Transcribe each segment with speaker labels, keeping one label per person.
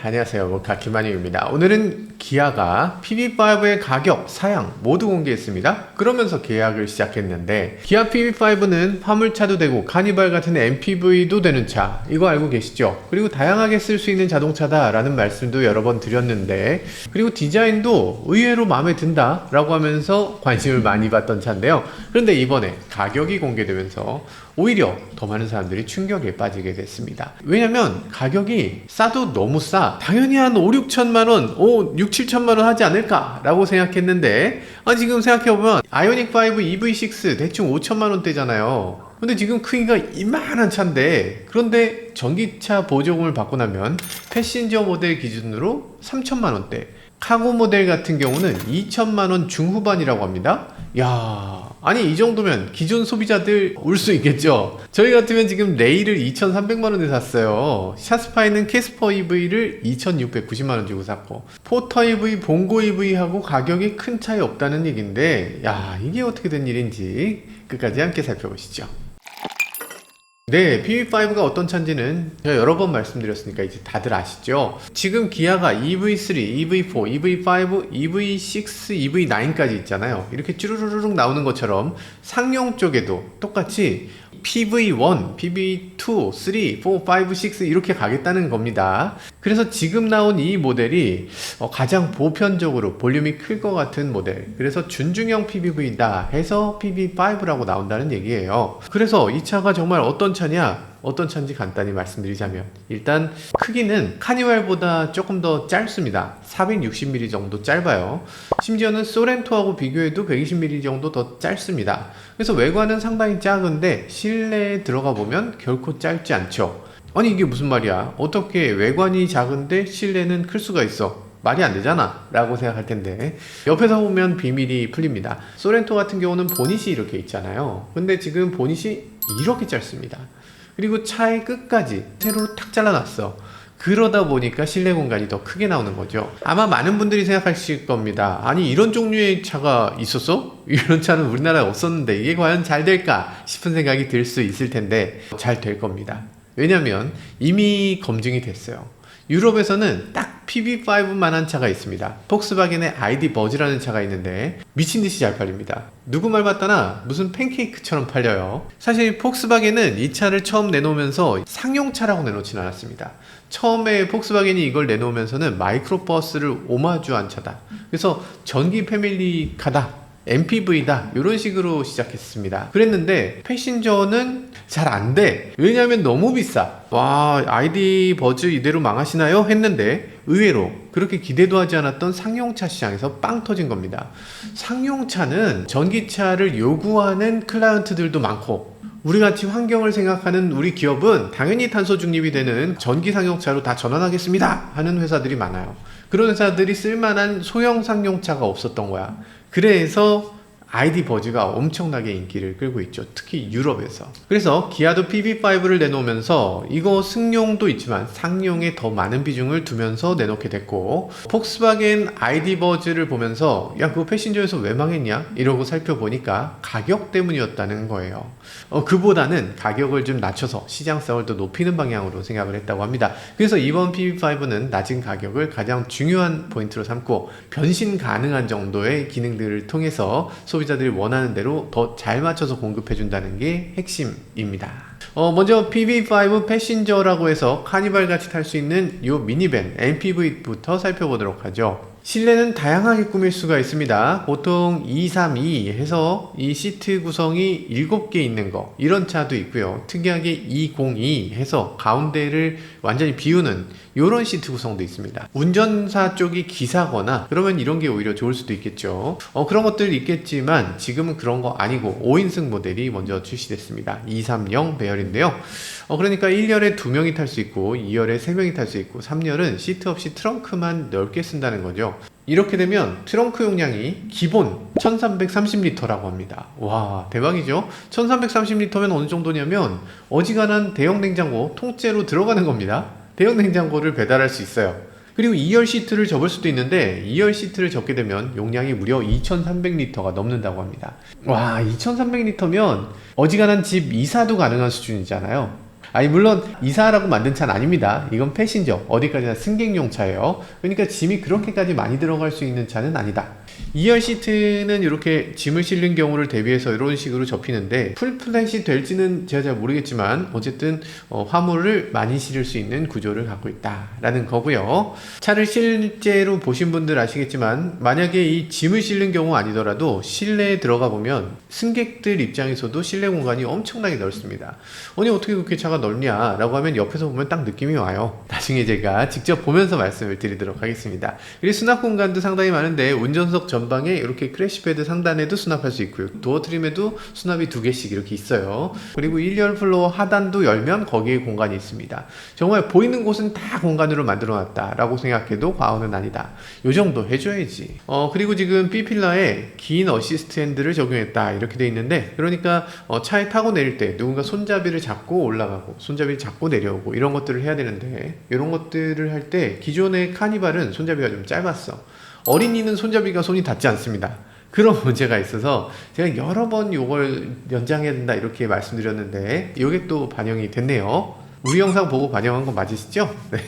Speaker 1: 안녕하세요. 모카 김한영입니다. 오늘은 기아가 PV5의 가격, 사양 모두 공개했습니다. 그러면서 계약을 시작했는데 기아 PV5는 화물차도 되고 카니발 같은 MPV도 되는 차, 이거 알고 계시죠? 그리고 다양하게 쓸 수 있는 자동차다 라는 말씀도 여러 번 드렸는데, 그리고 디자인도 의외로 마음에 든다 라고 하면서 관심을 많이 받던 차인데요. 그런데 이번에 가격이 공개되면서 오히려 더 많은 사람들이 충격에 빠지게 됐습니다. 왜냐면 가격이 싸도 너무 싸. 당연히 한 5, 6천만 원, 6, 7천만 원 하지 않을까 라고 생각했는데, 지금 생각해보면 아이오닉5 EV6 대충 5천만 원대잖아요. 근데 지금 크기가 이만한 차인데, 그런데 전기차 보조금을 받고 나면 패신저 모델 기준으로 3천만 원대, 카고 모델 같은 경우는 2천만 원 중후반이라고 합니다. 야, 아니 이 정도면 기존 소비자들 울 수 있겠죠. 저희 같으면 지금 레이를 2,300만 원에 샀어요. 샤스파이는 캐스퍼 EV를 2,690만 원 주고 샀고, 포터 EV, 봉고 EV하고 가격이 큰 차이 없다는 얘기인데, 야, 이게 어떻게 된 일인지 끝까지 함께 살펴보시죠. 네, PV5가 어떤 차인지는 제가 여러 번 말씀드렸으니까 이제 다들 아시죠? 지금 기아가 EV3, EV4, EV5, EV6, EV9까지 있잖아요. 이렇게 쭈루루룩 나오는 것처럼 상용 쪽에도 똑같이 PV1, PV2, 3, 4, 5, 6 이렇게 가겠다는 겁니다. 그래서 지금 나온 이 모델이 가장 보편적으로 볼륨이 클 것 같은 모델, 그래서 준중형 PVV다 해서 PV5라고 나온다는 얘기예요. 그래서 이 차가 정말 어떤 차냐? 어떤 차인지 간단히 말씀드리자면, 일단 크기는 카니발보다 조금 더 짧습니다. 460mm 정도 짧아요. 심지어는 소렌토하고 비교해도 120mm 정도 더 짧습니다. 그래서 외관은 상당히 작은데 실내에 들어가 보면 결코 짧지 않죠. 아니 이게 무슨 말이야? 어떻게 외관이 작은데 실내는 클 수가 있어? 말이 안 되잖아 라고 생각할 텐데, 옆에서 보면 비밀이 풀립니다. 소렌토 같은 경우는 보닛이 이렇게 있잖아요. 근데 지금 보닛이 이렇게 짧습니다. 그리고 차의 끝까지 세로로 탁 잘라놨어. 그러다 보니까 실내 공간이 더 크게 나오는 거죠. 아마 많은 분들이 생각하실 겁니다. 아니 이런 종류의 차가 있었어? 이런 차는 우리나라에 없었는데 이게 과연 잘 될까 싶은 생각이 들 수 있을 텐데, 잘 될 겁니다. 왜냐면 이미 검증이 됐어요. 유럽에서는 딱 PV5만한 차가 있습니다. 폭스바겐의 ID 버즈라는 차가 있는데 미친듯이 잘 팔립니다. 누구 말 맞다나 무슨 팬케이크처럼 팔려요. 사실 폭스바겐은 이 차를 처음 내놓으면서 상용차라고 내놓진 않았습니다. 처음에 폭스바겐이 이걸 내놓으면서는 마이크로버스를 오마주한 차다, 그래서 전기 패밀리카다, MPV다, 이런 식으로 시작했습니다. 그랬는데 패신저는 잘 안 돼. 왜냐면 너무 비싸. 와, ID 버즈 이대로 망하시나요? 했는데 의외로 그렇게 기대도 하지 않았던 상용차 시장에서 빵 터진 겁니다. 상용차는 전기차를 요구하는 클라이언트들도 많고, 우리같이 환경을 생각하는 우리 기업은 당연히 탄소 중립이 되는 전기 상용차로 다 전환하겠습니다 하는 회사들이 많아요. 그런 회사들이 쓸만한 소형 상용차가 없었던 거야. 그래서 ID 버즈가 엄청나게 인기를 끌고 있죠. 특히 유럽에서. 그래서 기아도 PV5를 내놓으면서 이거 승용도 있지만 상용에 더 많은 비중을 두면서 내놓게 됐고, 폭스바겐 ID 버즈를 보면서 야 그거 패신저에서 왜 망했냐? 이러고 살펴보니까 가격 때문이었다는 거예요. 그보다는 가격을 좀 낮춰서 시장성을 더 높이는 방향으로 생각을 했다고 합니다. 그래서 이번 PV5는 낮은 가격을 가장 중요한 포인트로 삼고 변신 가능한 정도의 기능들을 통해서 소비자들이 원하는 대로 더 잘 맞춰서 공급해준다는 게 핵심입니다. 먼저 PV5 패신저라고 해서 카니발 같이 탈 수 있는 이 미니밴 MPV부터 살펴보도록 하죠. 실내는 다양하게 꾸밀 수가 있습니다. 보통 232 해서 이 시트 구성이 7개 있는 거, 이런 차도 있고요. 특이하게 202 해서 가운데를 완전히 비우는 이런 시트 구성도 있습니다. 운전사 쪽이 기사거나 그러면 이런 게 오히려 좋을 수도 있겠죠. 그런 것들 있겠지만 지금은 그런 거 아니고 5인승 모델이 먼저 출시됐습니다. 230 배열인데요. 그러니까 1열에 2명이 탈 수 있고 2열에 3명이 탈 수 있고 3열은 시트 없이 트렁크만 넓게 쓴다는 거죠. 이렇게 되면 트렁크 용량이 기본 1330리터라고 합니다. 와, 대박이죠? 1330리터면 어느 정도냐면 어지간한 대형 냉장고 통째로 들어가는 겁니다. 대형 냉장고를 배달할 수 있어요. 그리고 2열 시트를 접을 수도 있는데 2열 시트를 접게 되면 용량이 무려 2300리터가 넘는다고 합니다. 와, 2300리터면 어지간한 집 이사도 가능한 수준이잖아요. 아니 물론 이사하라고 만든 차는 아닙니다. 이건 패신저, 어디까지나 승객용 차예요. 그러니까 짐이 그렇게까지 많이 들어갈 수 있는 차는 아니다. 2열 시트는 이렇게 짐을 실는 경우를 대비해서 이런 식으로 접히는데 풀플랫이 될지는 제가 잘 모르겠지만 어쨌든 화물을 많이 실을 수 있는 구조를 갖고 있다라는 거고요. 차를 실제로 보신 분들 아시겠지만 만약에 이 짐을 실는 경우 아니더라도 실내에 들어가 보면 승객들 입장에서도 실내 공간이 엄청나게 넓습니다. 아니 어떻게 그렇게 차가 넓냐 라고 하면 옆에서 보면 딱 느낌이 와요. 나중에 제가 직접 보면서 말씀을 드리도록 하겠습니다. 그리고 수납 공간도 상당히 많은데 운전석 전방에 이렇게 크래시패드 상단에도 수납할 수 있고요. 도어 트림에도 수납이 2개씩 이렇게 있어요. 그리고 1열 플로어 하단도 열면 거기에 공간이 있습니다. 정말 보이는 곳은 다 공간으로 만들어 놨다 라고 생각해도 과언은 아니다. 요 정도 해줘야지. 그리고 지금 B필러에 긴 어시스트 핸들을 적용했다 이렇게 돼 있는데, 그러니까 차에 타고 내릴 때 누군가 손잡이를 잡고 올라가고 손잡이를 잡고 내려오고 이런 것들을 해야 되는데, 이런 것들을 할 때 기존의 카니발은 손잡이가 좀 짧았어. 어린이는 손잡이가 손이 닿지 않습니다. 그런 문제가 있어서 제가 여러 번 이걸 연장해야 된다 이렇게 말씀드렸는데 이게 또 반영이 됐네요. 우리 영상 보고 반영한 거 맞으시죠? 네.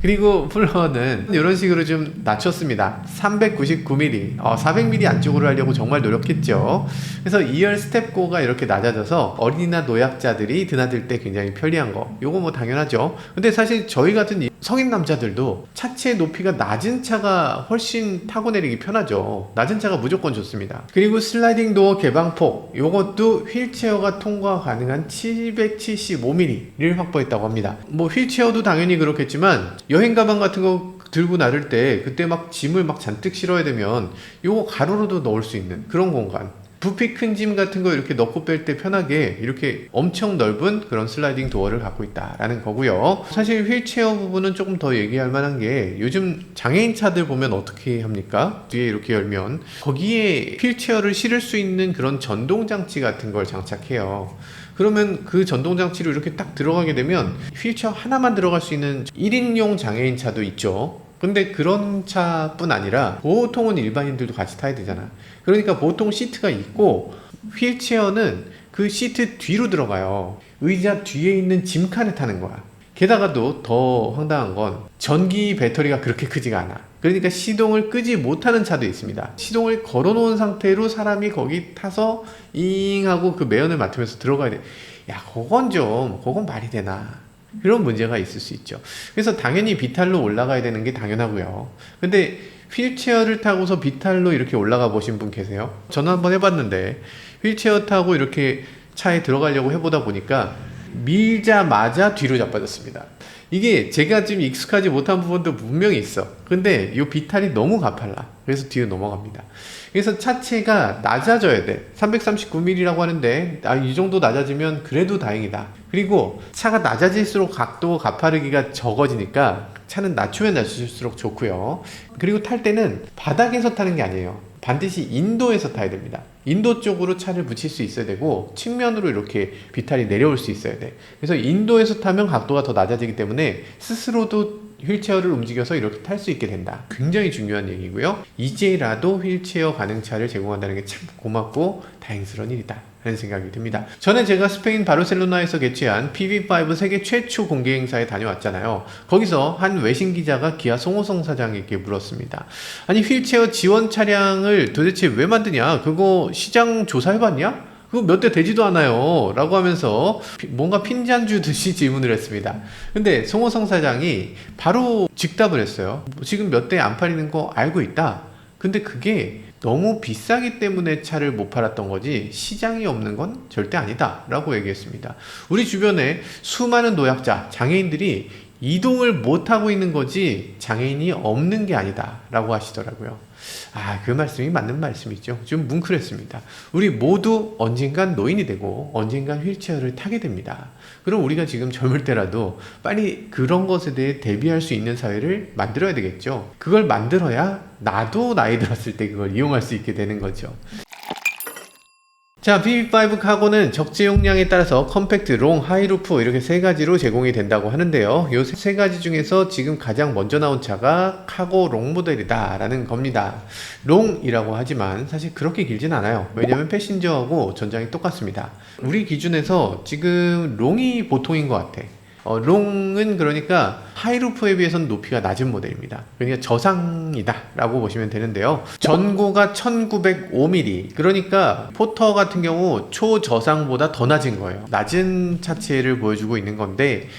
Speaker 1: 그리고 플러는 이런 식으로 좀 낮췄습니다. 399mm, 400mm 안쪽으로 하려고 정말 노력했죠. 그래서 2열 스텝고가 이렇게 낮아져서 어린이나 노약자들이 드나들 때 굉장히 편리한 거, 요거 뭐 당연하죠. 근데 사실 저희 같은 성인 남자들도 차체 높이가 낮은 차가 훨씬 타고 내리기 편하죠. 낮은 차가 무조건 좋습니다. 그리고 슬라이딩 도어 개방폭, 요것도 휠체어가 통과 가능한 775mm를 확보했다고 합니다. 뭐 휠체어도 당연히 그렇겠지만 여행 가방 같은 거 들고 나를 때 그때 막 짐을 막 잔뜩 실어야 되면 요거 가로로도 넣을 수 있는 그런 공간, 부피 큰 짐 같은 거 이렇게 넣고 뺄 때 편하게 이렇게 엄청 넓은 그런 슬라이딩 도어를 갖고 있다라는 거고요. 사실 휠체어 부분은 조금 더 얘기할 만한 게, 요즘 장애인 차들 보면 어떻게 합니까? 뒤에 이렇게 열면 거기에 휠체어를 실을 수 있는 그런 전동 장치 같은 걸 장착해요. 그러면 그 전동장치로 이렇게 딱 들어가게 되면 휠체어 하나만 들어갈 수 있는 1인용 장애인 차도 있죠. 근데 그런 차뿐 아니라 보통은 일반인들도 같이 타야 되잖아. 그러니까 보통 시트가 있고 휠체어는 그 시트 뒤로 들어가요. 의자 뒤에 있는 짐칸에 타는 거야. 게다가도 더 황당한 건 전기 배터리가 그렇게 크지가 않아. 그러니까 시동을 끄지 못하는 차도 있습니다. 시동을 걸어 놓은 상태로 사람이 거기 타서 잉 하고 그 매연을 맡으면서 들어가야 돼. 야, 그건 말이 되나. 그런 문제가 있을 수 있죠. 그래서 당연히 비탈로 올라가야 되는 게 당연하고요. 근데 휠체어를 타고서 비탈로 이렇게 올라가 보신 분 계세요? 저는 한번 해봤는데 휠체어 타고 이렇게 차에 들어가려고 해보다 보니까 밀자마자 뒤로 자빠졌습니다. 이게 제가 지금 익숙하지 못한 부분도 분명히 있어. 근데 이 비탈이 너무 가팔라. 그래서 뒤로 넘어갑니다. 그래서 차체가 낮아져야 돼. 339mm라고 하는데 이 정도 낮아지면 그래도 다행이다. 그리고 차가 낮아질수록 각도 가파르기가 적어지니까 차는 낮추면 낮출수록 좋고요. 그리고 탈 때는 바닥에서 타는 게 아니에요. 반드시 인도에서 타야 됩니다. 인도 쪽으로 차를 붙일 수 있어야 되고 측면으로 이렇게 비탈이 내려올 수 있어야 돼. 그래서 인도에서 타면 각도가 더 낮아지기 때문에 스스로도 휠체어를 움직여서 이렇게 탈 수 있게 된다. 굉장히 중요한 얘기고요. 이제라도 휠체어 가능 차를 제공한다는 게 참 고맙고 다행스러운 일이다 하는 생각이 듭니다. 전에 제가 스페인 바르셀로나에서 개최한 PV5 세계 최초 공개 행사에 다녀왔잖아요. 거기서 한 외신 기자가 기아 송호성 사장에게 물었습니다. 아니 휠체어 지원 차량을 도대체 왜 만드냐? 그거 시장 조사해봤냐? 그거 몇 대 되지도 않아요 라고 하면서 뭔가 핀잔 주듯이 질문을 했습니다. 근데 송호성 사장이 바로 즉답을 했어요. 지금 몇 대 안 팔리는 거 알고 있다. 근데 그게 너무 비싸기 때문에 차를 못 팔았던 거지 시장이 없는 건 절대 아니다 라고 얘기했습니다. 우리 주변에 수많은 노약자, 장애인들이 이동을 못하고 있는 거지 장애인이 없는 게 아니다 라고 하시더라고요. 그 말씀이 맞는 말씀이죠. 좀 뭉클했습니다. 우리 모두 언젠간 노인이 되고 언젠간 휠체어를 타게 됩니다. 그럼 우리가 지금 젊을 때라도 빨리 그런 것에 대해 대비할 수 있는 사회를 만들어야 되겠죠. 그걸 만들어야 나도 나이 들었을 때 그걸 이용할 수 있게 되는 거죠. 자, PV5 카고는 적재 용량에 따라서 컴팩트, 롱, 하이루프 이렇게 세 가지로 제공이 된다고 하는데요. 이 세 가지 중에서 지금 가장 먼저 나온 차가 카고 롱 모델이다 라는 겁니다. 롱이라고 하지만 사실 그렇게 길진 않아요. 왜냐면 패신저하고 전장이 똑같습니다. 우리 기준에서 지금 롱이 보통인 것 같아. 롱은 그러니까 하이루프에 비해서는 높이가 낮은 모델입니다. 그러니까 저상이다 라고 보시면 되는데요. 전고가 1905mm, 그러니까 포터 같은 경우 초저상보다 더 낮은 거예요. 낮은 차체를 보여주고 있는 건데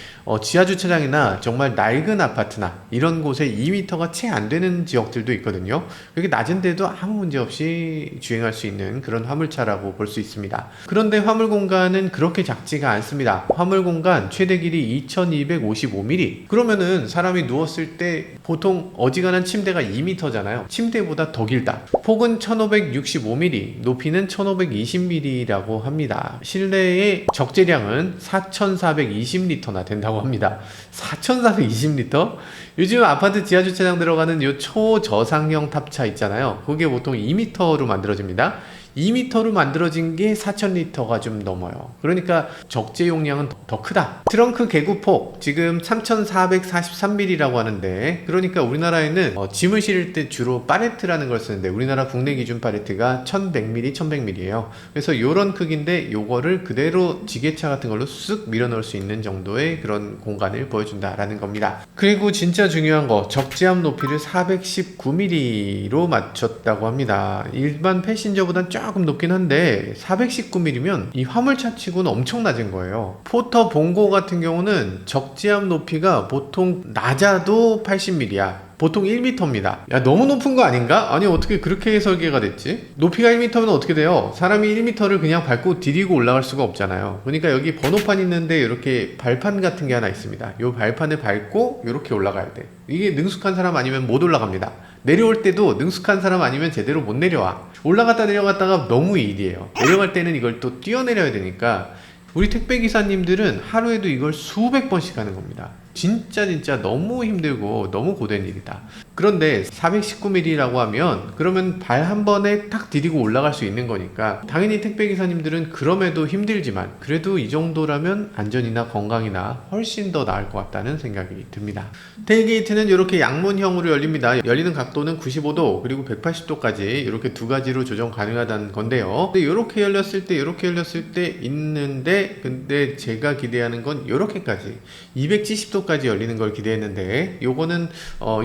Speaker 1: 지하주차장이나 정말 낡은 아파트나 이런 곳에 2m가 채 안 되는 지역들도 있거든요. 그렇게 낮은데도 아무 문제 없이 주행할 수 있는 그런 화물차라고 볼 수 있습니다. 그런데 화물 공간은 그렇게 작지가 않습니다. 화물 공간 최대 길이 2255mm. 그러면은 사람이 누웠을 때 보통 어지간한 침대가 2m잖아요. 침대보다 더 길다. 폭은 1565mm, 높이는 1520mm라고 합니다. 실내의 적재량은 4420L나 된다고 합니다. 4420L? 요즘 아파트 지하주차장 들어가는 요 초저상형 탑차 있잖아요. 그게 보통 2m로 만들어집니다. 2m로 만들어진 게 4000L가 좀 넘어요. 그러니까 적재 용량은 더 크다. 트렁크 개구폭 지금 3443mm라고 하는데, 그러니까 우리나라에는 짐을 실을 때 주로 팔레트라는 걸 쓰는데 우리나라 국내 기준 팔레트가 1100mm, 1100mm예요. 그래서 요런 크기인데 요거를 그대로 지게차 같은 걸로 쓱 밀어 넣을 수 있는 정도의 그런 공간을 보여준다라는 겁니다. 그리고 진짜 중요한 거, 적재함 높이를 419mm로 맞췄다고 합니다. 일반 패신저보단 조금 높긴 한데 419mm면 이 화물차 치고는 엄청 낮은 거예요. 포터 봉고 같은 경우는 적재함 높이가 보통 낮아도 80mm야. 보통 1m입니다. 야, 너무 높은 거 아닌가? 아니, 어떻게 그렇게 설계가 됐지? 높이가 1m면 어떻게 돼요? 사람이 1m를 그냥 밟고 디디고 올라갈 수가 없잖아요. 그러니까 여기 번호판 있는데 이렇게 발판 같은 게 하나 있습니다. 이 발판을 밟고 이렇게 올라가야 돼. 이게 능숙한 사람 아니면 못 올라갑니다. 내려올 때도 능숙한 사람 아니면 제대로 못 내려와. 올라갔다 내려갔다가 너무 일이에요. 내려갈 때는 이걸 또 뛰어내려야 되니까 우리 택배기사님들은 하루에도 이걸 수백 번씩 하는 겁니다. 진짜 너무 힘들고 너무 고된 일이다. 그런데 419mm라고 하면 그러면 발 한 번에 탁 디디고 올라갈 수 있는 거니까 당연히 택배기사님들은 그럼에도 힘들지만 그래도 이 정도라면 안전이나 건강이나 훨씬 더 나을 것 같다는 생각이 듭니다. 테일게이트는 이렇게 양문형으로 열립니다. 열리는 각도는 95도 그리고 180도까지 이렇게 두 가지로 조정 가능하다는 건데요. 근데 이렇게 열렸을 때 있는데, 근데 제가 기대하는 건 이렇게까지 270도까지 열리는 걸 기대했는데 요거는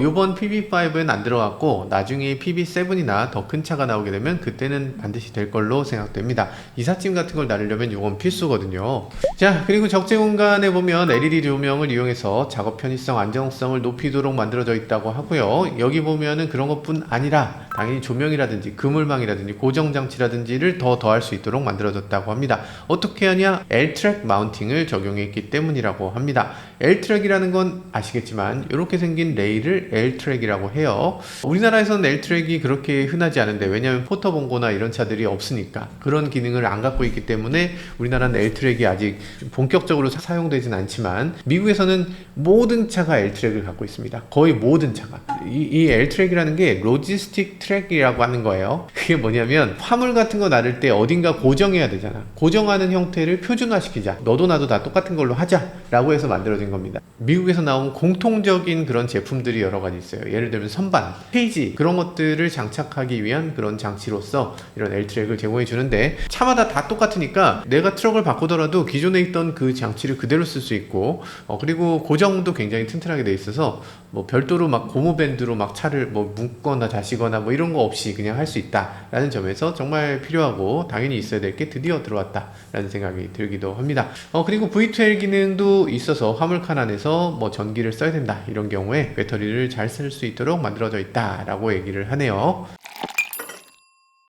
Speaker 1: 요번 PV5엔 안 들어갔고 나중에 PV7이나 더 큰 차가 나오게 되면 그때는 반드시 될 걸로 생각됩니다. 이삿짐 같은 걸 나르려면 요건 필수거든요. 자, 그리고 적재 공간에 보면 LED 조명을 이용해서 작업 편의성, 안정성을 높이도록 만들어져 있다고 하고요. 여기 보면은 그런 것뿐 아니라 당연히 조명이라든지 그물망이라든지 고정장치라든지를 더할 수 있도록 만들어졌다고 합니다. 어떻게 하냐? L-트랙 마운팅을 적용했기 때문이라고 합니다. L-트랙이라는 건 아시겠지만 이렇게 생긴 레일을 L-트랙이라고 해요. 우리나라에서는 L-트랙이 그렇게 흔하지 않은데, 왜냐하면 포터봉고나 이런 차들이 없으니까 그런 기능을 안 갖고 있기 때문에 우리나라는 L-트랙이 아직 본격적으로 사용되진 않지만 미국에서는 모든 차가 L-트랙을 갖고 있습니다. 거의 모든 차가. 이 L-트랙이라는 게 로지스틱 트랙이라고 하는 거예요. 그게 뭐냐면 화물 같은 거 나를 때 어딘가 고정해야 되잖아. 고정하는 형태를 표준화시키자. 너도 나도 다 똑같은 걸로 하자 라고 해서 만들어진 겁니다. 미국에서 나온 공통적인 그런 제품들이 여러 가지 있어요. 예를 들면 선반, 페이지, 그런 것들을 장착하기 위한 그런 장치로서 이런 L-트랙을 제공해 주는데, 차마다 다 똑같으니까 내가 트럭을 바꾸더라도 기존에 있던 그 장치를 그대로 쓸 수 있고, 그리고 고정도 굉장히 튼튼하게 돼 있어서 뭐 별도로 막 고무밴드로 막 차를 뭐 묶거나 다시거나 뭐 이런 거 없이 그냥 할 수 있다라는 점에서 정말 필요하고 당연히 있어야 될 게 드디어 들어왔다라는 생각이 들기도 합니다. 그리고 V12 기능도 있어서 화물칸 안에서 뭐 전기를 써야 된다 이런 경우에 배터리를 잘 쓸 수 있도록 만들어져 있다라고 얘기를 하네요.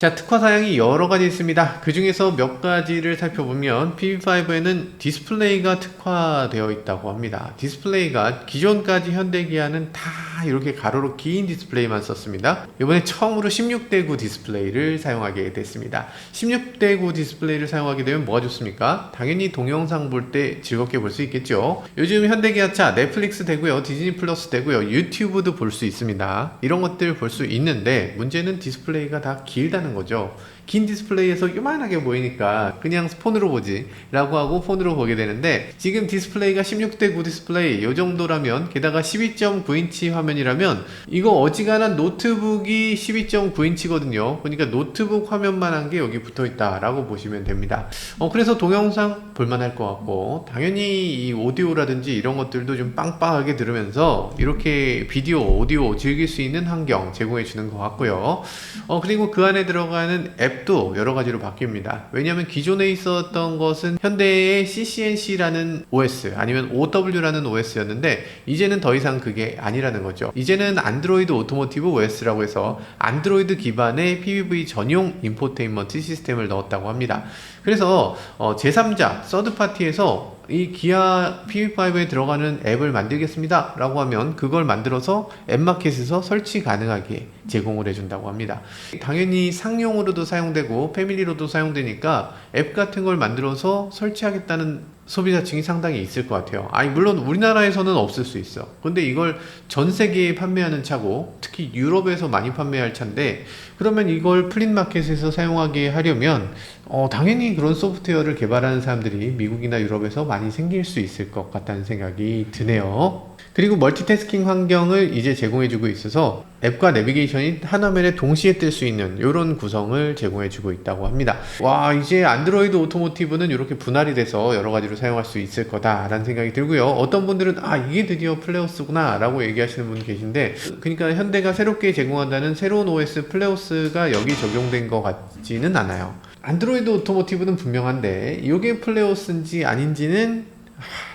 Speaker 1: 자, 특화 사양이 여러 가지 있습니다. 그 중에서 몇 가지를 살펴보면 PV5에는 디스플레이가 특화되어 있다고 합니다. 디스플레이가 기존까지 현대기아는 다 이렇게 가로로 긴 디스플레이만 썼습니다. 이번에 처음으로 16:9 디스플레이를 사용하게 됐습니다. 16:9 디스플레이를 사용하게 되면 뭐가 좋습니까? 당연히 동영상 볼 때 즐겁게 볼 수 있겠죠. 요즘 현대기아차 넷플릭스 되고요, 디즈니 플러스 되고요, 유튜브도 볼 수 있습니다. 이런 것들 볼 수 있는데 문제는 디스플레이가 다 길다는 거죠. 긴 디스플레이에서 요만하게 보이니까 그냥 폰으로 보지 라고 하고 폰으로 보게 되는데, 지금 디스플레이가 16:9 디스플레이 요 정도라면, 게다가 12.9인치 화면이라면 이거 어지간한 노트북이 12.9인치거든요 그러니까 노트북 화면만한 게 여기 붙어있다 라고 보시면 됩니다. 그래서 동영상 볼만할 것 같고, 당연히 이 오디오라든지 이런 것들도 좀 빵빵하게 들으면서 이렇게 비디오, 오디오 즐길 수 있는 환경 제공해 주는 것 같고요. 그리고 그 안에 들어가는 앱도 여러 가지로 바뀝니다. 왜냐하면 기존에 있었던 것은 현대의 CCNC라는 OS 아니면 OW라는 OS였는데, 이제는 더 이상 그게 아니라는 거죠. 이제는 안드로이드 오토모티브 OS라고 해서 안드로이드 기반의 PVV 전용 인포테인먼트 시스템을 넣었다고 합니다. 그래서 제3자 서드파티에서 이 기아 PV5에 들어가는 앱을 만들겠습니다 라고 하면 그걸 만들어서 앱마켓에서 설치 가능하게 제공을 해준다고 합니다. 당연히 상용으로도 사용되고 패밀리로도 사용되니까 앱 같은 걸 만들어서 설치하겠다는 소비자층이 상당히 있을 것 같아요. 물론 우리나라에서는 없을 수 있어. 근데 이걸 전 세계에 판매하는 차고, 특히 유럽에서 많이 판매할 차인데, 그러면 이걸 플릿마켓에서 사용하게 하려면 당연히 그런 소프트웨어를 개발하는 사람들이 미국이나 유럽에서 많이 생길 수 있을 것 같다는 생각이 드네요. 그리고 멀티태스킹 환경을 이제 제공해주고 있어서 앱과 내비게이션이 한 화면에 동시에 뜰 수 있는 이런 구성을 제공해주고 있다고 합니다. 와, 이제 안드로이드 오토모티브는 이렇게 분할이 돼서 여러 가지로 사용할 수 있을 거다라는 생각이 들고요. 어떤 분들은 이게 드디어 플레오스구나 라고 얘기하시는 분 계신데, 그러니까 현대가 새롭게 제공한다는 새로운 OS 플레오스가 여기 적용된 것 같지는 않아요. 안드로이드 오토모티브는 분명한데 이게 플레오스인지 아닌지는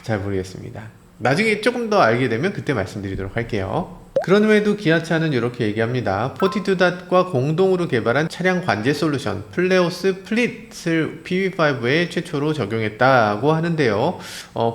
Speaker 1: 잘 모르겠습니다. 나중에 조금 더 알게 되면 그때 말씀드리도록 할게요. 그런 외에도 기아차는 이렇게 얘기합니다. 포티투닷과 공동으로 개발한 차량 관제 솔루션 플레오스 플릿을 PV5에 최초로 적용했다고 하는데요.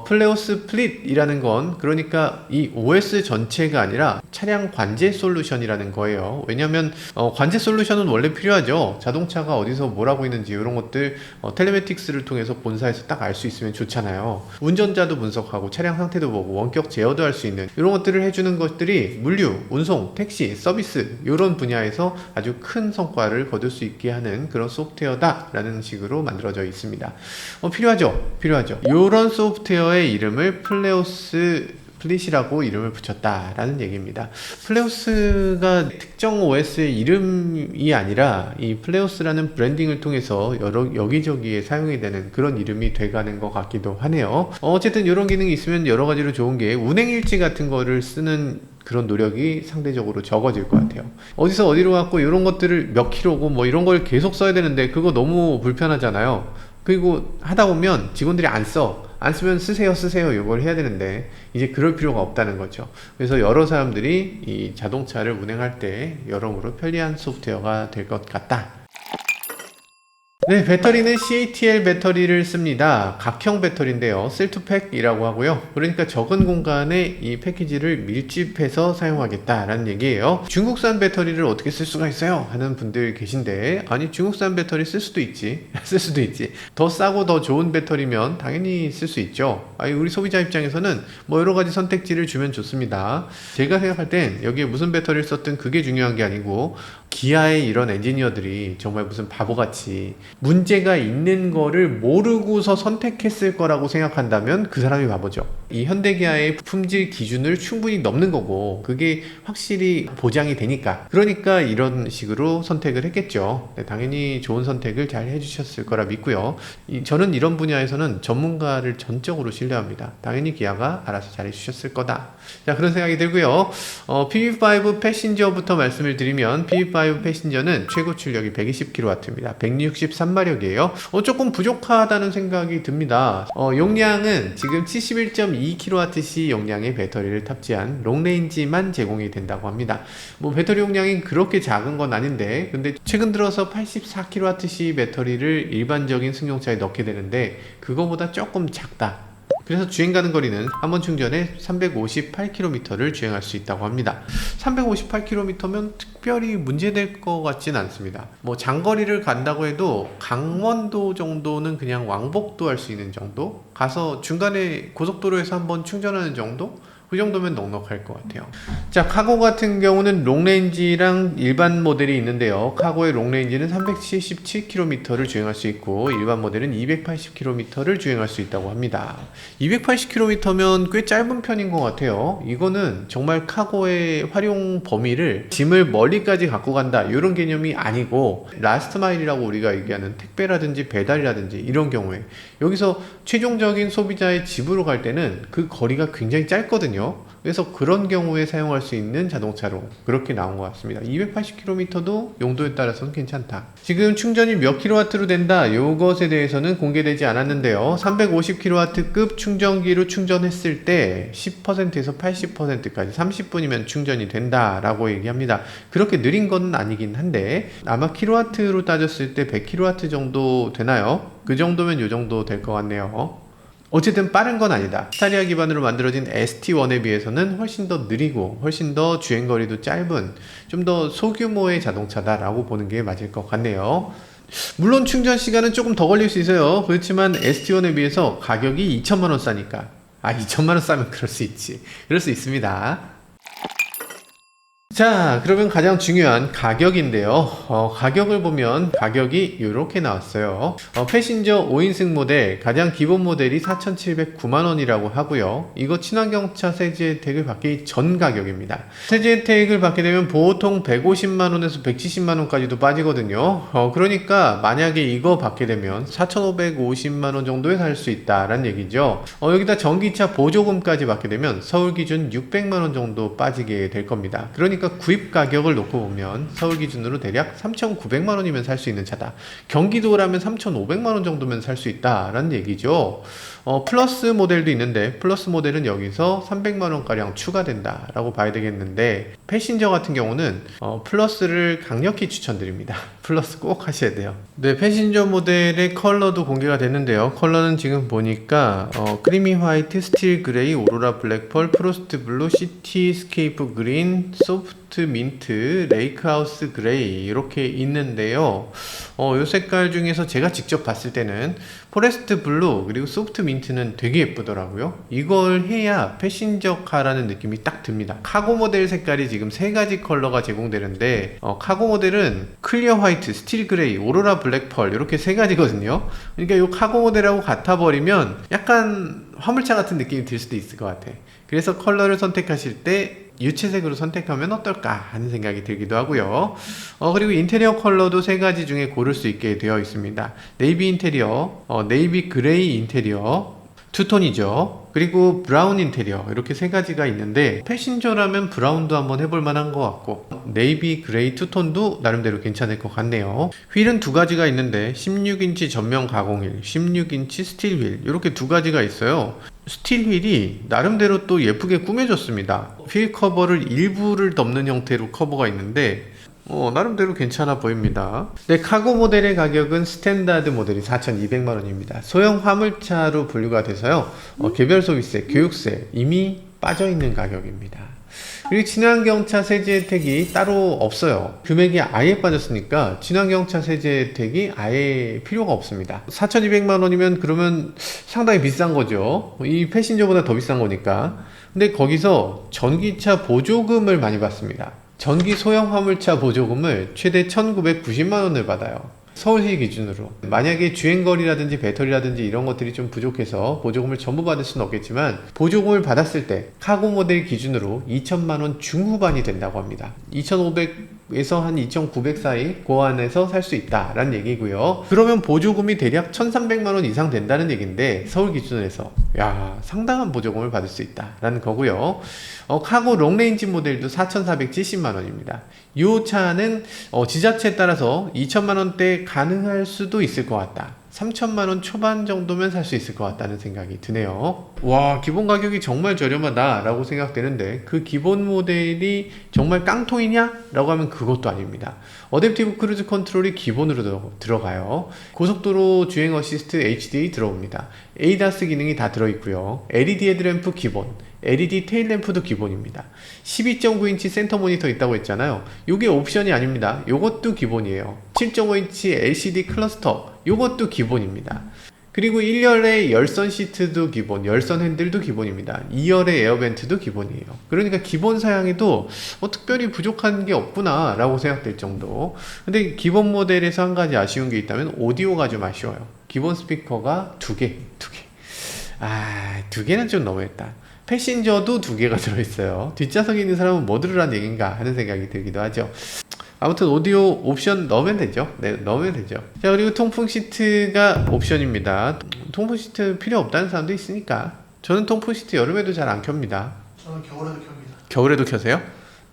Speaker 1: 플레오스 플릿이라는 건 그러니까 이 OS 전체가 아니라 차량 관제 솔루션이라는 거예요. 왜냐하면 관제 솔루션은 원래 필요하죠. 자동차가 어디서 뭘 하고 있는지 이런 것들 텔레메틱스를 통해서 본사에서 딱 알 수 있으면 좋잖아요. 운전자도 분석하고 차량 상태도 보고 원격 제어도 할 수 있는 이런 것들을 해주는 것들이 물류, 운송, 택시, 서비스 이런 분야에서 아주 큰 성과를 거둘 수 있게 하는 그런 소프트웨어다 라는 식으로 만들어져 있습니다. 필요하죠. 이런 소프트웨어의 이름을 플레오스 플릿이라고 이름을 붙였다라는 얘기입니다. 플레오스가 특정 OS의 이름이 아니라 이 플레오스라는 브랜딩을 통해서 여기저기에 사용이 되는 그런 이름이 돼가는 것 같기도 하네요. 어쨌든 이런 기능이 있으면 여러 가지로 좋은 게 운행일지 같은 거를 쓰는 그런 노력이 상대적으로 적어질 것 같아요. 어디서 어디로 갔고 이런 것들을 몇 킬로고 뭐 이런 걸 계속 써야 되는데 그거 너무 불편하잖아요. 그리고 하다 보면 직원들이 안 쓰면 쓰세요 이걸 해야 되는데 이제 그럴 필요가 없다는 거죠. 그래서 여러 사람들이 이 자동차를 운행할 때 여러모로 편리한 소프트웨어가 될 것 같다. 네, 배터리는 CATL 배터리를 씁니다. 각형 배터리인데요. 셀투팩이라고 하고요. 그러니까 적은 공간에 이 패키지를 밀집해서 사용하겠다라는 얘기예요. 중국산 배터리를 어떻게 쓸 수가 있어요? 하는 분들 계신데, 아니 중국산 배터리 쓸 수도 있지. 더 싸고 더 좋은 배터리면 당연히 쓸 수 있죠. 우리 소비자 입장에서는 뭐 여러 가지 선택지를 주면 좋습니다. 제가 생각할 땐 여기에 무슨 배터리를 썼든 그게 중요한 게 아니고, 기아의 이런 엔지니어들이 정말 무슨 바보같이 문제가 있는 거를 모르고서 선택했을 거라고 생각한다면 그 사람이 바보죠. 이 현대기아의 품질 기준을 충분히 넘는 거고 그게 확실히 보장이 되니까, 그러니까 이런 식으로 선택을 했겠죠. 네, 당연히 좋은 선택을 잘 해주셨을 거라 믿고요. 저는 이런 분야에서는 전문가를 전적으로 신뢰합니다. 당연히 기아가 알아서 잘 해주셨을 거다. 자, 그런 생각이 들고요. PV5 패신저부터 말씀을 드리면, PV5 패신저는 최고 출력이 120kW입니다. 163마력이에요. 조금 부족하다는 생각이 듭니다. 용량은 지금 71.2kWh 용량의 배터리를 탑재한 롱레인지만 제공이 된다고 합니다. 뭐 배터리 용량이 그렇게 작은 건 아닌데, 근데 최근 들어서 84kWh 배터리를 일반적인 승용차에 넣게 되는데 그거보다 조금 작다. 그래서 주행 가는 거리는 한 번 충전에 358km를 주행할 수 있다고 합니다. 358km면 특별히 문제될 것 같진 않습니다. 뭐 장거리를 간다고 해도 강원도 정도는 그냥 왕복도 할 수 있는 정도? 가서 중간에 고속도로에서 한번 충전하는 정도? 그 정도면 넉넉할 것 같아요. 자, 카고 같은 경우는 롱레인지랑 일반 모델이 있는데요. 카고의 롱레인지는 377km를 주행할 수 있고 일반 모델은 280km를 주행할 수 있다고 합니다. 280km면 꽤 짧은 편인 것 같아요. 이거는 정말 카고의 활용 범위를 짐을 멀리까지 갖고 간다 이런 개념이 아니고 라스트 마일이라고 우리가 얘기하는 택배라든지 배달이라든지 이런 경우에 여기서 최종적인 소비자의 집으로 갈 때는 그 거리가 굉장히 짧거든요. 그래서 그런 경우에 사용할 수 있는 자동차로 그렇게 나온 것 같습니다. 280km도 용도에 따라서는 괜찮다. 지금 충전이 몇 킬로와트로 된다 이것에 대해서는 공개되지 않았는데요. 350kW급 충전기로 충전했을 때 10%에서 80%까지 30분이면 충전이 된다라고 얘기합니다. 그렇게 느린 건 아니긴 한데 아마 킬로와트로 따졌을 때 100kW 정도 되나요? 그 정도면 이 정도 될 것 같네요. 어쨌든 빠른 건 아니다. 스타리아 기반으로 만들어진 ST1에 비해서는 훨씬 더 느리고 훨씬 더 주행거리도 짧은 좀 더 소규모의 자동차다라고 보는 게 맞을 것 같네요. 물론 충전 시간은 조금 더 걸릴 수 있어요. 그렇지만 ST1에 비해서 가격이 2천만원 싸니까 2천만원 싸면 그럴 수 있지. 그럴 수 있습니다. 자, 그러면 가장 중요한 가격인데요. 가격을 보면 가격이 이렇게 나왔어요. 패신저 5인승 모델 가장 기본 모델이 4,709만원이라고 하고요. 이거 친환경차 세제 혜택을 받기 전 가격입니다. 세제 혜택을 받게 되면 보통 150만원에서 170만원까지도 빠지거든요. 그러니까 만약에 이거 받게 되면 4,550만원 정도에 살 수 있다라는 얘기죠. 여기다 전기차 보조금까지 받게 되면 서울 기준 600만원 정도 빠지게 될 겁니다. 그러니까 구입 가격을 놓고 보면 서울 기준으로 대략 3,900만원이면 살 수 있는 차다. 경기도라면 3,500만원 정도면 살 수 있다라는 얘기죠. 플러스 모델도 있는데 플러스 모델은 여기서 300만원가량 추가된다 라고 봐야 되겠는데 패신저 같은 경우는 플러스를 강력히 추천드립니다. 플러스 꼭 하셔야 돼요. 네, 패신저 모델의 컬러도 공개가 됐는데요. 컬러는 지금 보니까 크리미 화이트, 스틸 그레이, 오로라 블랙펄, 프로스트 블루, 시티스케이프 그린, 소프트 민트, 레이크하우스 그레이 이렇게 있는데요. 이 색깔 중에서 제가 직접 봤을 때는 포레스트 블루 그리고 소프트 민트는 되게 예쁘더라고요. 이걸 해야 패신저카라는 느낌이 딱 듭니다. 카고 모델 색깔이 지금 세 가지 컬러가 제공되는데 카고 모델은 클리어 화이트, 스틸 그레이, 오로라 블랙펄 이렇게 세 가지거든요. 그러니까 이 카고 모델하고 같아버리면 약간 화물차 같은 느낌이 들 수도 있을 것 같아. 그래서 컬러를 선택하실 때 유채색으로 선택하면 어떨까 하는 생각이 들기도 하고요. 그리고 인테리어 컬러도 세 가지 중에 고를 수 있게 되어 있습니다. 네이비 인테리어, 네이비 그레이 인테리어, 투톤이죠. 그리고 브라운 인테리어 이렇게 세 가지가 있는데 패신저라면 브라운도 한번 해볼 만한 것 같고 네이비 그레이 투톤도 나름대로 괜찮을 것 같네요. 휠은 두 가지가 있는데 16인치 전면 가공휠, 16인치 스틸 휠 이렇게 두 가지가 있어요. 스틸 휠이 나름대로 또 예쁘게 꾸며졌습니다. 휠 커버를 일부를 덮는 형태로 커버가 있는데 나름대로 괜찮아 보입니다. 네, 카고 모델의 가격은 스탠다드 모델이 4,200만원입니다. 소형 화물차로 분류가 돼서요. 개별 소비세, 교육세 이미 빠져있는 가격입니다. 그리고 친환경차 세제 혜택이 따로 없어요. 금액이 아예 빠졌으니까 친환경차 세제 혜택이 아예 필요가 없습니다. 4,200만원이면 그러면 상당히 비싼 거죠. 이 패신저보다 더 비싼 거니까. 근데 거기서 전기차 보조금을 많이 받습니다. 전기 소형 화물차 보조금을 최대 1,990만원을 받아요. 서울시 기준으로. 만약에 주행거리라든지 배터리라든지 이런 것들이 좀 부족해서 보조금을 전부 받을 수는 없겠지만 보조금을 받았을 때 카고 모델 기준으로 2천만원 중후반이 된다고 합니다. 2,500에서 한 2,900 사이 그 안에서 살 수 있다라는 얘기고요. 그러면 보조금이 대략 1,300만원 이상 된다는 얘기인데 서울 기준에서 상당한 보조금을 받을 수 있다라는 거고요. 카고 롱레인지 모델도 4,470만원입니다. 이 차는 지자체에 따라서 2천만원대 가능할 수도 있을 것 같다. 3천만원 초반 정도면 살 수 있을 것 같다는 생각이 드네요. 와, 기본 가격이 정말 저렴하다 라고 생각되는데 그 기본 모델이 정말 깡통이냐? 라고 하면 그것도 아닙니다. 어댑티브 크루즈 컨트롤이 기본으로 들어가요. 고속도로 주행 어시스트 HD 들어옵니다. ADAS 기능이 다 들어있고요. LED 헤드램프 기본, LED 테일램프도 기본입니다. 12.9인치 센터 모니터 있다고 했잖아요. 이게 옵션이 아닙니다. 이것도 기본이에요. 7.5인치 LCD 클러스터 이것도 기본입니다. 그리고 1열의 열선 시트도 기본, 열선 핸들도 기본입니다. 2열의 에어벤트도 기본이에요. 그러니까 기본 사양에도 특별히 부족한 게 없구나 라고 생각될 정도. 근데 기본 모델에서 한 가지 아쉬운 게 있다면 오디오가 좀 아쉬워요. 기본 스피커가 두 개. 두 개는 좀 너무했다. 패신저도 두 개가 들어있어요. 뒷좌석에 있는 사람은 뭐 들으란 얘기인가 하는 생각이 들기도 하죠. 아무튼 오디오 옵션 넣으면 되죠. 네, 넣으면 되죠. 자, 그리고 통풍 시트가 옵션입니다. 통풍 시트 필요 없다는 사람도 있으니까. 저는 통풍 시트 여름에도 잘 안 켭니다.
Speaker 2: 저는 겨울에도 켭니다.
Speaker 1: 겨울에도 켜세요?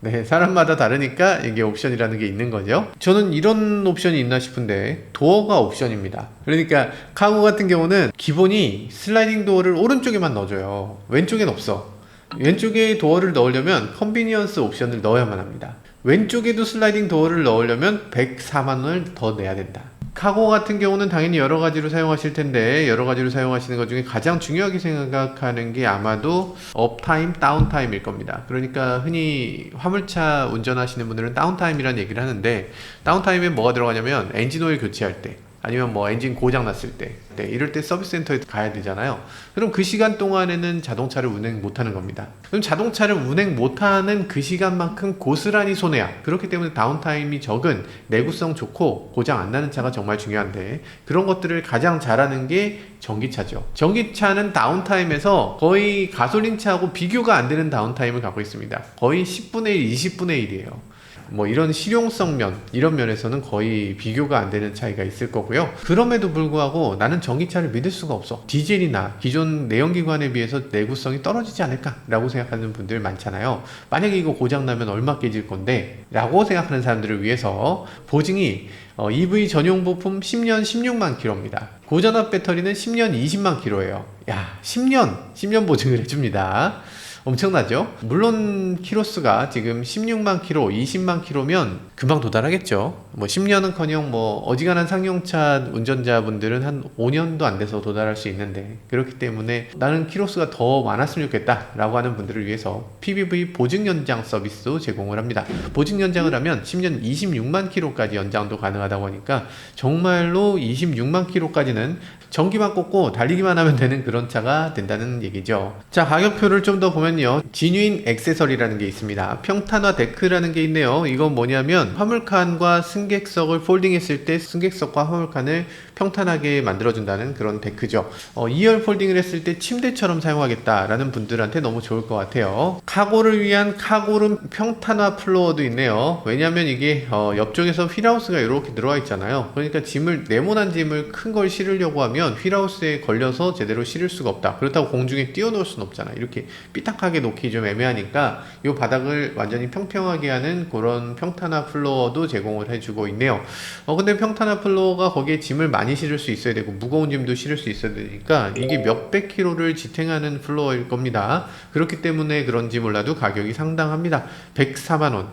Speaker 1: 네, 사람마다 다르니까 이게 옵션이라는 게 있는 거죠. 저는 이런 옵션이 있나 싶은데 도어가 옵션입니다. 그러니까 카고 같은 경우는 기본이 슬라이딩 도어를 오른쪽에만 넣어줘요. 왼쪽엔 없어. 왼쪽에 도어를 넣으려면 컨비니언스 옵션을 넣어야만 합니다. 왼쪽에도 슬라이딩 도어를 넣으려면 104만원을 더 내야 된다. 카고 같은 경우는 당연히 여러 가지로 사용하실 텐데 여러 가지로 사용하시는 것 중에 가장 중요하게 생각하는 게 아마도 업타임, 다운타임일 겁니다. 그러니까 흔히 화물차 운전하시는 분들은 다운타임이라는 얘기를 하는데 다운타임에 뭐가 들어가냐면 엔진 오일 교체할 때 아니면 뭐 엔진 고장 났을 때 이럴 때 서비스 센터에 가야 되잖아요. 그럼 그 시간 동안에는 자동차를 운행 못하는 겁니다. 그럼 자동차를 운행 못하는 그 시간만큼 고스란히 손해야. 그렇기 때문에 다운타임이 적은 내구성 좋고 고장 안 나는 차가 정말 중요한데 그런 것들을 가장 잘하는 게 전기차죠. 전기차는 다운타임에서 거의 가솔린차하고 비교가 안 되는 다운타임을 갖고 있습니다. 거의 10분의 1, 20분의 1이에요. 뭐 이런 실용성 면 이런 면에서는 거의 비교가 안 되는 차이가 있을 거고요. 그럼에도 불구하고 나는 전기차를 믿을 수가 없어. 디젤이나 기존 내연기관에 비해서 내구성이 떨어지지 않을까 라고 생각하는 분들 많잖아요. 만약에 이거 고장나면 얼마 깨질 건데 라고 생각하는 사람들을 위해서 보증이 EV 전용 부품 10년 16만 킬로입니다. 고전압 배터리는 10년 20만 킬로예요. 야, 10년 보증을 해줍니다. 엄청나죠? 물론 키로수가 지금 16만 킬로, 20만 킬로면 금방 도달하겠죠. 뭐 10년은커녕 뭐 어지간한 상용차 운전자분들은 한 5년도 안 돼서 도달할 수 있는데 그렇기 때문에 나는 키로수가 더 많았으면 좋겠다 라고 하는 분들을 위해서 PBV 보증 연장 서비스도 제공을 합니다. 보증 연장을 하면 10년 26만 킬로까지 연장도 가능하다고 하니까 정말로 26만 킬로까지는 전기만 꽂고 달리기만 하면 되는 그런 차가 된다는 얘기죠. 자, 가격표를 좀 더 보면요. 지뉴인 액세서리라는 게 있습니다. 평탄화 데크라는 게 있네요. 이건 뭐냐면 화물칸과 승객석을 폴딩했을 때 승객석과 화물칸을 평탄하게 만들어준다는 그런 데크죠. 2열 폴딩을 했을 때 침대처럼 사용하겠다라는 분들한테 너무 좋을 것 같아요. 카고를 위한 카고룸 평탄화 플로어도 있네요. 왜냐면 이게 옆쪽에서 휠하우스가 이렇게 들어와 있잖아요. 그러니까 짐을 네모난 짐을 큰 걸 실으려고 하면 휠하우스에 걸려서 제대로 실을 수가 없다. 그렇다고 공중에 띄워놓을 수는 없잖아. 이렇게 삐딱하게 놓기 좀 애매하니까 이 바닥을 완전히 평평하게 하는 그런 평탄화 플로어도 제공을 해주고 있네요. 근데 평탄화 플로어가 거기에 짐을 많이 실을 수 있어야 되고 무거운 짐도 실을 수 있어야 되니까 이게 몇백 킬로를 지탱하는 플로어일 겁니다. 그렇기 때문에 그런지 몰라도 가격이 상당합니다. 104만원.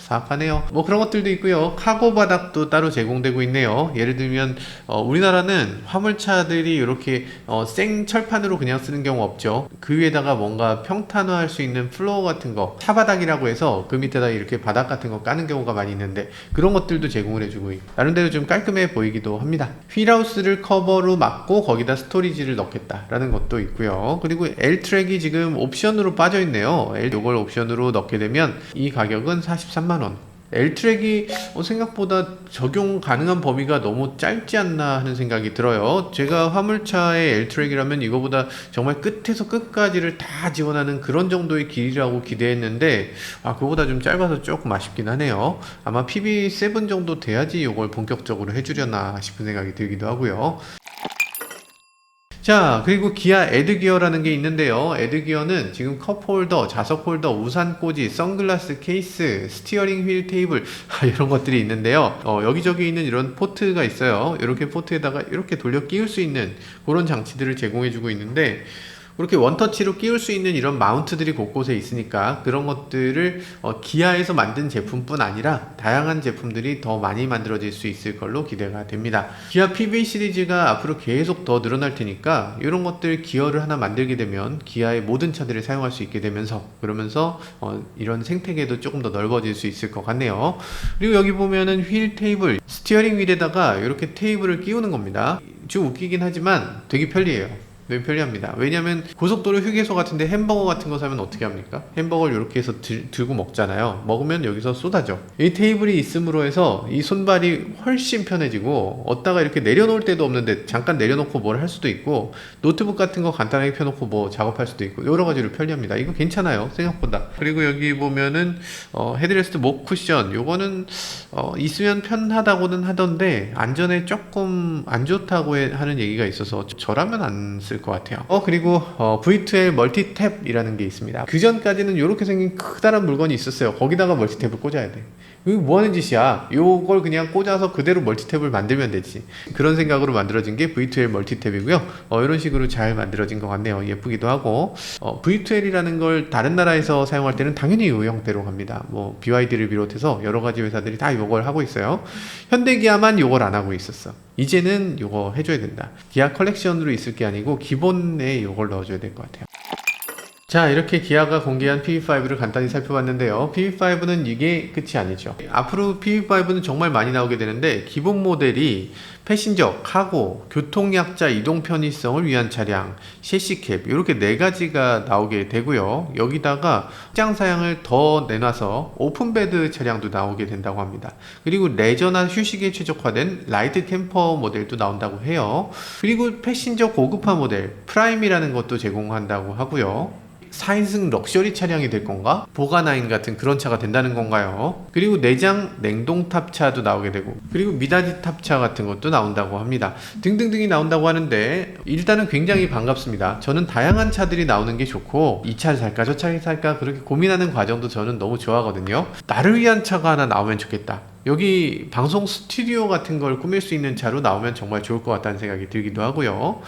Speaker 1: 사악하네요. 뭐 그런 것들도 있고요. 카고 바닥도 따로 제공되고 있네요. 예를 들면 우리나라는 화물차들이 이렇게 생 철판으로 그냥 쓰는 경우 없죠. 그 위에다가 뭔가 평탄화할 수 있는 플로어 같은 거, 차바닥이라고 해서 그 밑에다 이렇게 바닥 같은 거 까는 경우가 많이 있는데 그런 것들도 제공을 해주고 나름대로 좀 깔끔해 보이기도 합니다. 휠하우스를 커버로 막고 거기다 스토리지를 넣겠다라는 것도 있고요. 그리고 L트랙이 지금 옵션으로 빠져 있네요. 이걸 옵션으로 넣게 되면 이 가격은 43만원. L트랙이 생각보다 적용 가능한 범위가 너무 짧지 않나 하는 생각이 들어요. 제가 화물차의 L트랙이라면 이거보다 정말 끝에서 끝까지를 다 지원하는 그런 정도의 길이라고 기대했는데 그거보다 좀 짧아서 조금 아쉽긴 하네요. 아마 PB7 정도 돼야지 이걸 본격적으로 해주려나 싶은 생각이 들기도 하고요. 자, 그리고 기아 에드기어라는 게 있는데요. 에드기어는 지금 컵홀더, 자석홀더, 우산꽂이, 선글라스 케이스, 스티어링 휠 테이블 이런 것들이 있는데요. 여기저기 있는 이런 포트가 있어요. 이렇게 포트에다가 이렇게 돌려 끼울 수 있는 그런 장치들을 제공해주고 있는데 그렇게 원터치로 끼울 수 있는 이런 마운트들이 곳곳에 있으니까 그런 것들을 기아에서 만든 제품뿐 아니라 다양한 제품들이 더 많이 만들어질 수 있을 걸로 기대가 됩니다. 기아 PV 시리즈가 앞으로 계속 더 늘어날 테니까 이런 것들 기어를 하나 만들게 되면 기아의 모든 차들을 사용할 수 있게 되면서 그러면서 이런 생태계도 조금 더 넓어질 수 있을 것 같네요. 그리고 여기 보면은 휠 테이블, 스티어링 휠에다가 이렇게 테이블을 끼우는 겁니다. 좀 웃기긴 하지만 되게 편리해요. 되게 편리합니다. 왜냐면 고속도로 휴게소 같은데 햄버거 같은 거 사면 어떻게 합니까? 햄버거를 이렇게 해서 들고 먹잖아요. 먹으면 여기서 쏟아져. 이 테이블이 있음으로 해서 이 손발이 훨씬 편해지고 어디다가 이렇게 내려놓을 데도 없는데 잠깐 내려놓고 뭘 할 수도 있고 노트북 같은 거 간단하게 펴놓고 뭐 작업할 수도 있고 여러 가지로 편리합니다. 이거 괜찮아요. 생각보다. 그리고 여기 보면은 헤드레스트 목 쿠션 요거는 있으면 편하다고는 하던데 안전에 조금 안 좋다고 하는 얘기가 있어서 저라면 안 쓸 것 같아요. 그리고 V2L 멀티탭이라는 게 있습니다. 그 전까지는 이렇게 생긴 크다란 물건이 있었어요. 거기다가 멀티탭을 꽂아야 돼. 이거 뭐 하는 짓이야? 요걸 그냥 꽂아서 그대로 멀티탭을 만들면 되지. 그런 생각으로 만들어진 게 V2L 멀티탭이고요. 이런 식으로 잘 만들어진 것 같네요. 예쁘기도 하고. V2L이라는 걸 다른 나라에서 사용할 때는 당연히 이 형태로 갑니다. 뭐 BYD를 비롯해서 여러 가지 회사들이 다 이걸 하고 있어요. 현대기아만 이걸 안 하고 있었어. 이제는 이거 해줘야 된다. 기아 컬렉션으로 있을 게 아니고 기본에 이걸 넣어줘야 될 것 같아요. 자, 이렇게 기아가 공개한 PV5를 간단히 살펴봤는데요. PV5는 이게 끝이 아니죠. 앞으로 PV5는 정말 많이 나오게 되는데 기본 모델이 패신저, 카고, 교통약자 이동 편의성을 위한 차량, 셰시캡 이렇게 4가지가 나오게 되고요. 여기다가 직장 사양을 더 내놔서 오픈베드 차량도 나오게 된다고 합니다. 그리고 레저나 휴식에 최적화된 라이트 캠퍼 모델도 나온다고 해요. 그리고 패신저 고급화 모델 프라임이라는 것도 제공한다고 하고요. 4인승 럭셔리 차량이 될 건가? 보가나인 같은 그런 차가 된다는 건가요? 그리고 내장 냉동 탑차도 나오게 되고 그리고 미닫이 탑차 같은 것도 나온다고 합니다. 등등등이 나온다고 하는데 일단은 굉장히 반갑습니다. 저는 다양한 차들이 나오는 게 좋고 이 차를 살까 저 차를 살까 그렇게 고민하는 과정도 저는 너무 좋아하거든요. 나를 위한 차가 하나 나오면 좋겠다. 여기 방송 스튜디오 같은 걸 꾸밀 수 있는 차로 나오면 정말 좋을 것 같다는 생각이 들기도 하고요.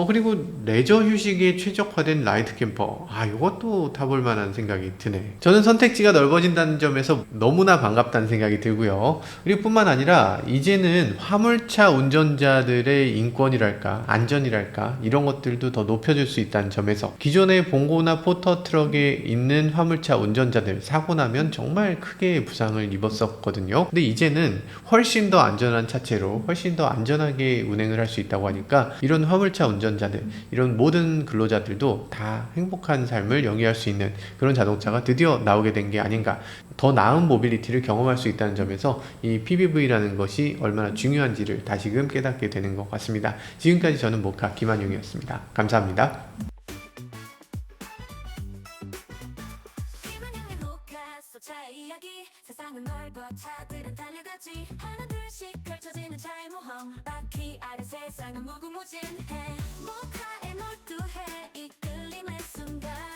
Speaker 1: 그리고 레저 휴식에 최적화된 라이트 캠퍼. 이것도 타볼 만한 생각이 드네. 저는 선택지가 넓어진다는 점에서 너무나 반갑다는 생각이 들고요. 그리고 뿐만 아니라 이제는 화물차 운전자들의 인권이랄까, 안전이랄까, 이런 것들도 더 높여줄 수 있다는 점에서 기존의 봉고나 포터 트럭에 있는 화물차 운전자들 사고 나면 정말 크게 부상을 입었었거든요. 근데 이제는 훨씬 더 안전한 차체로 훨씬 더 안전하게 운행을 할 수 있다고 하니까 이런 화물차 운전자들, 이런 모든 근로자들도 다 행복한 삶을 영위할 수 있는 그런 자동차가 드디어 나오게 된 게 아닌가. 더 나은 모빌리티를 경험할 수 있다는 점에서 이 PBV라는 것이 얼마나 중요한지를 다시금 깨닫게 되는 것 같습니다. 지금까지 저는 모카 김한용이었습니다. 감사합니다.
Speaker 2: 세상은 넓어 차들은 달려가지 하나둘씩 펼쳐지는 차의 모험 바퀴 아래 세상은 무궁무진해 모카에 몰두해 이끌림의 순간